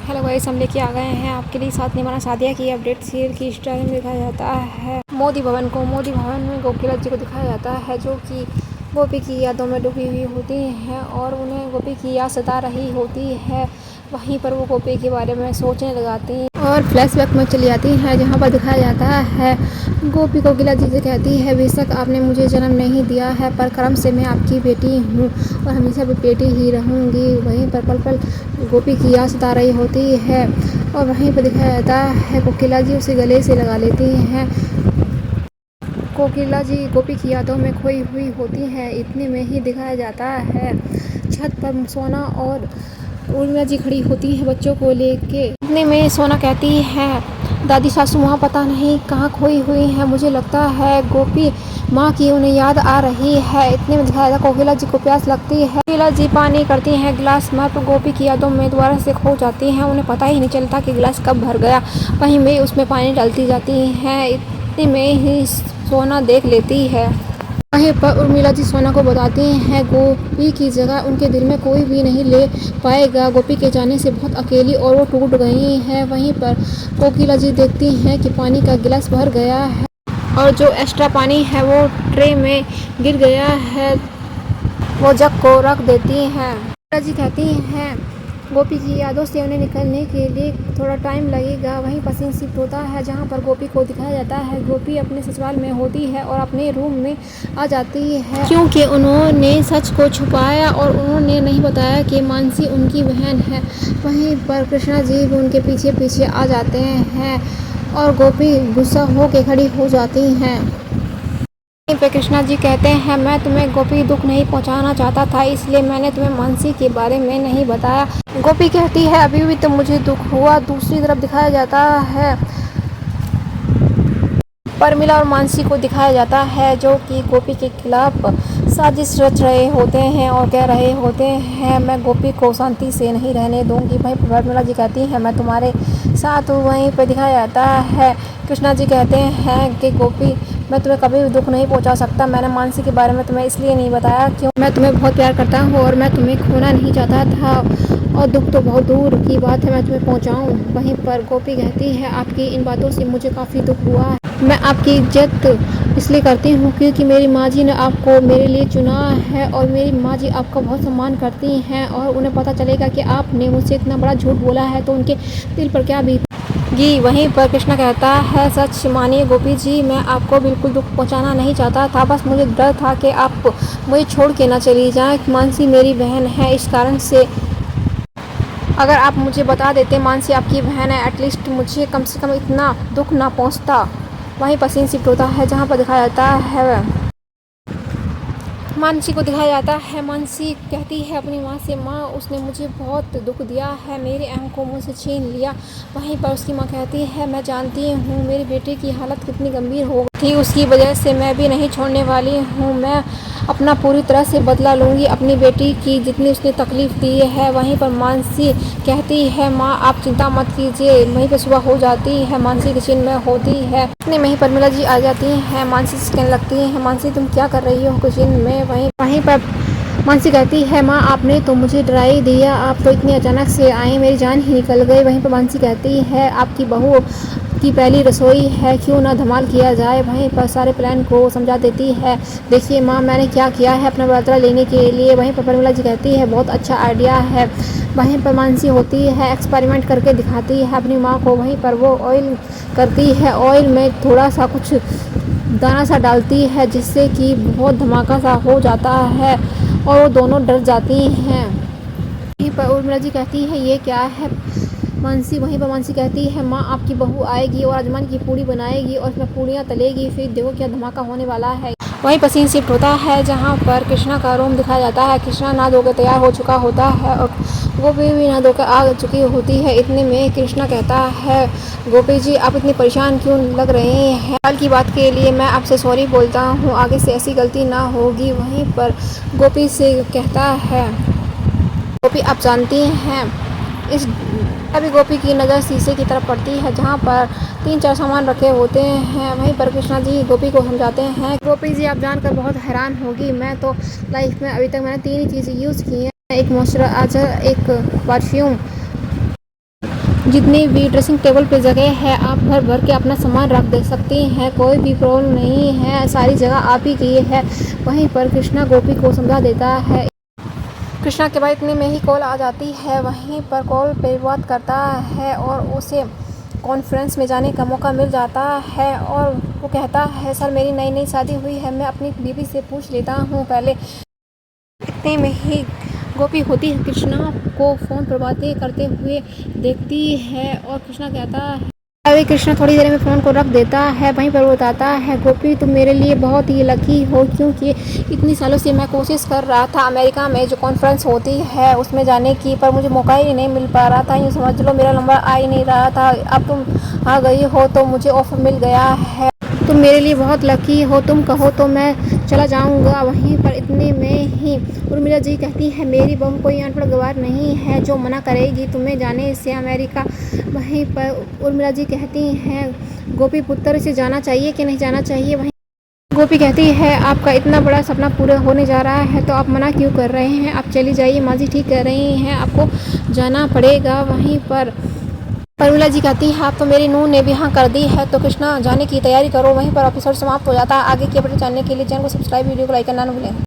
Hello guys, हम लेके आ गए हैं आपके लिए साथ निभाना सादिया की अपडेट सीरियल की स्टाइल में दिखाया जाता है मोदी भवन में कोकिला जी को दिखाया जाता है जो कि गोपी की यादों में डूबी हुई होती हैं और उन्हें गोपी की याद सता रही होती है। वहीं पर वो गोपी के बारे में सोचने लगाती हैं और फ्लैशबैक में चली जाती हैं जहां पर दिखाया जाता है गोपी कोकिला जी से कहती है, बेशक आपने मुझे जन्म नहीं दिया है पर कर्म से मैं आपकी बेटी हूँ और हमेशा भी बेटी ही रहूँगी। वहीं पर पल पल गोपी की याद सता रही होती है और वहीं पर दिखाया जाता है कोकिला जी उसे गले से लगा लेती हैं। कोकिला जी गोपी की यादों में खोई हुई होती हैं। इतने में ही दिखाया जाता है छत पर सोना और उर्मिला जी खड़ी होती है बच्चों को लेके। इतने में सोना कहती है, दादी सासू माँ पता नहीं कहाँ खोई हुई हैं, मुझे लगता है गोपी माँ की उन्हें याद आ रही है। इतने में दिखाया जाता कोकिला जी को प्यास लगती है। कोकिला जी पानी करती हैं गिलास में पर गोपी की यादों में दोबारा से खो जाती हैं। उन्हें पता ही नहीं चलता कि गिलास कब भर गया। वहीं में उसमें पानी डालती जाती हैं। इतने में ही सोना देख लेती है। वहीं पर उर्मिला जी सोना को बताती हैं गोपी की जगह उनके दिल में कोई भी नहीं ले पाएगा। गोपी के जाने से बहुत अकेली और वो टूट गई हैं। वहीं पर कोकिला जी देखती हैं कि पानी का गिलास भर गया है और जो एक्स्ट्रा पानी है वो ट्रे में गिर गया है। वो जग को रख देती हैं। कोकिला जी कहती हैं गोपी की यादों से उन्हें निकलने के लिए थोड़ा टाइम लगेगा। वहीं पर सीन शिफ्ट होता है जहां पर गोपी को दिखाया जाता है गोपी अपने ससुराल में होती है और अपने रूम में आ जाती है क्योंकि उन्होंने सच को छुपाया और उन्होंने नहीं बताया कि मानसी उनकी बहन है। वहीं पर कृष्णा जी भी उनके पीछे पीछे आ जाते हैं और गोपी गुस्सा होकर खड़ी हो जाती हैं। वहीं पे कृष्णा जी कहते हैं, मैं तुम्हें गोपी दुख नहीं पहुंचाना चाहता था इसलिए मैंने तुम्हें मानसी के बारे में नहीं बताया। गोपी कहती है, अभी भी तो मुझे दुख हुआ। दूसरी तरफ दिखाया जाता है परमिला और मानसी को दिखाया जाता है जो कि गोपी के खिलाफ साजिश रच रहे होते हैं और कह रहे होते हैं, मैं गोपी को शांति से नहीं रहने दूंगी। वहीं परमिला जी कहती हैं, मैं तुम्हारे साथ हूँ। वहीं पर दिखाया जाता है कृष्णा जी कहते हैं कि गोपी मैं तुम्हें कभी भी दुख नहीं पहुंचा सकता। मैंने मानसी के बारे में तुम्हें इसलिए नहीं बताया क्यों मैं तुम्हें बहुत प्यार करता हूं और मैं तुम्हें खोना नहीं चाहता था और दुख तो बहुत दूर की बात है मैं तुम्हें पहुंचाऊं। वहीं पर गोपी कहती है, आपकी इन बातों से मुझे काफ़ी दुख हुआ है। मैं आपकी इज्जत इसलिए करती हूँ क्योंकि मेरी माँ जी ने आपको मेरे लिए चुना है और मेरी माँ जी आपका बहुत सम्मान करती हैं और उन्हें पता चलेगा कि आपने मुझसे इतना बड़ा झूठ बोला है तो उनके दिल पर क्या बीतेगी। वहीं पर कृष्णा कहता है, सच मानिए गोपी जी, मैं आपको बिल्कुल दुख पहुंचाना नहीं चाहता था, बस मुझे डर था कि आप मुझे छोड़ के ना चली जाएं। मानसी मेरी बहन है, इस कारण से अगर आप मुझे बता देते मानसी आपकी बहन है, एटलीस्ट मुझे कम से कम इतना दुख ना पहुंचता। वहीं पर सीन शिफ्ट होता है जहां पर दिखाया जाता है मानसी को दिखाया जाता है। मानसी कहती है अपनी माँ से, माँ उसने मुझे बहुत दुख दिया है, मेरे अहम को मुझसे छीन लिया। वहीं पर उसकी माँ कहती है, मैं जानती हूँ मेरे बेटे की हालत कितनी गंभीर हो गई थी, उसकी वजह से मैं भी नहीं छोड़ने वाली हूँ। मैं अपना पूरी तरह से बदला लूँगी अपनी बेटी की जितनी उसने तकलीफ़ दी है। वहीं पर मानसी कहती है, माँ आप चिंता मत कीजिए। वहीं पर सुबह हो जाती है, मानसी किचन में होती है। इतने में ही परमिला जी आ जाती हैं। मानसी से कहने लगती हैं, मानसी तुम क्या कर रही हो किचन में। वहीं पर मानसी कहती है, माँ आपने तो मुझे डरा ही दिया, आप तो इतने अचानक से आए, मेरी जान ही निकल गई। वहीं पर मानसी कहती है, आपकी बहू की पहली रसोई है, क्यों ना धमाल किया जाए। वहीं पर सारे प्लान को समझा देती है, देखिए माँ मैंने क्या किया है अपना बदला लेने के लिए। वहीं पर परमिला जी कहती है, बहुत अच्छा आइडिया है। वहीं पर मानसी होती है, एक्सपेरिमेंट करके दिखाती है अपनी माँ को। वहीं पर वो ऑयल करती है, ऑयल में थोड़ा सा कुछ दाना सा डालती है जिससे कि बहुत धमाका सा हो जाता है और वो दोनों डर जाती हैं। वहीं पर उर्मिला जी कहती है, ये क्या है मानसी। वहीं पर मानसी कहती है, माँ आपकी बहू आएगी और आजमान की पूड़ी बनाएगी और इसमें पूड़ियाँ तलेगी, फिर देखो क्या धमाका होने वाला है। वहीं पर सीन शिफ्ट होता है जहाँ पर कृष्णा का रूम दिखाया जाता है। कृष्णा नहा धोकर तैयार हो चुका होता है और गोपी भी नहा धोकर आ चुकी होती है। इतने में कृष्णा कहता है, गोपी जी आप इतनी परेशान क्यों लग रहे हैं, कल की बात के लिए मैं आपसे सॉरी बोलता हूँ, आगे से ऐसी गलती ना होगी। वहीं पर गोपी से कहता है, गोपी आप जानती हैं इस अभी गोपी की नज़र शीशे की तरफ पड़ती है जहाँ पर 3-4 सामान रखे होते हैं। वहीं पर कृष्णा जी गोपी को समझाते हैं, गोपी जी आप जानकर बहुत हैरान होगी, मैं तो लाइफ में अभी तक मैंने 3 ही चीज़ें यूज़ की हैं, एक मॉइस्चराइज़र, एक परफ्यूम जितनी भी ड्रेसिंग टेबल पे जगह है आप भर भर के अपना सामान रख दे सकती हैं, कोई भी प्रॉब्लम नहीं है, सारी जगह आप ही की है। वहीं पर कृष्णा गोपी को समझा देता है। कृष्णा के बाद इतने में ही कॉल आ जाती है। वहीं पर कॉल पे बात करता है और उसे कॉन्फ्रेंस में जाने का मौका मिल जाता है और वो कहता है सर मेरी नई नई शादी हुई है, मैं अपनी बीवी से पूछ लेता हूँ पहले। इतने में ही गोपी होती है कृष्णा को फ़ोन पर बातें करते हुए देखती है और कृष्णा कहता है अरे कृष्णा थोड़ी देर में फ़ोन को रख देता है। वहीं पर वो बताता है गोपी तुम मेरे लिए बहुत ही लकी हो, क्योंकि इतनी सालों से मैं कोशिश कर रहा था अमेरिका में जो कॉन्फ्रेंस होती है उसमें जाने की, पर मुझे मौका ही नहीं मिल पा रहा था। यूँ समझ लो मेरा नंबर आ ही नहीं रहा था। अब तुम आ गई हो तो मुझे ऑफ़र मिल गया है, तुम मेरे लिए बहुत लकी हो, तुम कहो तो मैं चला जाऊंगा। वहीं पर इतने में ही उर्मिला जी कहती है मेरी बहू कोई अनपढ़ गवार नहीं है जो मना करेगी तुम्हें जाने से अमेरिका। वहीं पर उर्मिला जी कहती हैं गोपी पुत्र से जाना चाहिए कि नहीं जाना चाहिए। वहीं गोपी कहती है आपका इतना बड़ा सपना पूरा होने जा रहा है तो आप मना क्यों कर रहे हैं, आप चली जाइए, माँ जी ठीक कर रही हैं, आपको जाना पड़ेगा। वहीं पर उर्मिला जी कहती है अब तो मेरी नूंह ने भी हाँ कर दी है तो कृष्णा जाने की तैयारी करो। वहीं पर एपिसोड समाप्त हो जाता है। आगे की अपडेट जानने के लिए चैनल को सब्सक्राइब, वीडियो को लाइक करना न भूलें।